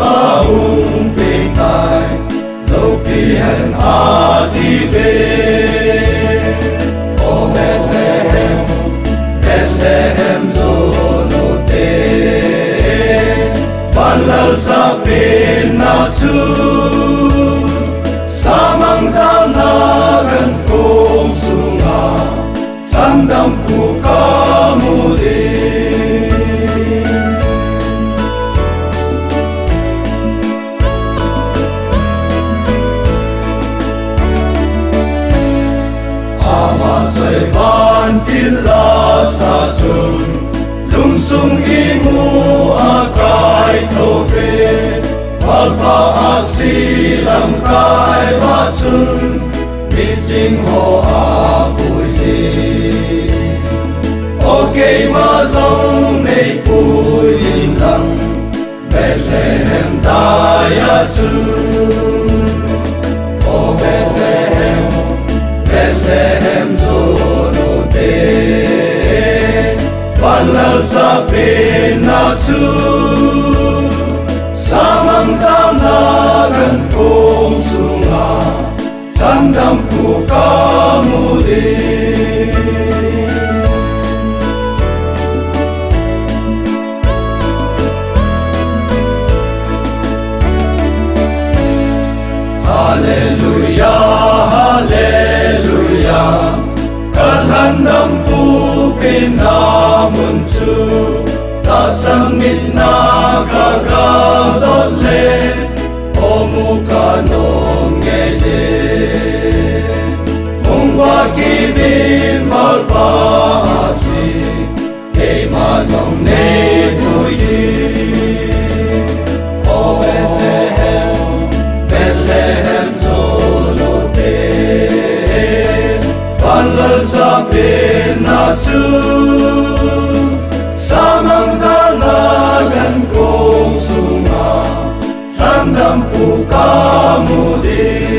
a hung bình tai lâu kỳ hẹn a đi về. O Bethlehem, Bethlehem zono te banlal sa pinatu samang zanagan kong sunga tandang po kamu din. Amatay bantila sa chun lungsung imu akay tobe palpaasilam kay bachun mijing ho apuji. Okay mazong nei pujin lang Bethlehem daya chun. O Bethlehem, Bethlehem zono te banlal sa pinatu samang zanagan kong sunga tandang po kamu din. Hallelujah, Hallelujah, kalhandang po pinamuncu tasangit na kagadole o mukanong ngeje kung wakidin malpahasi kay mazong nebuji. O Bethlehem, Bethlehem zono te banlal sa pinatu samang zanagan kong sunga tandang po kamu din.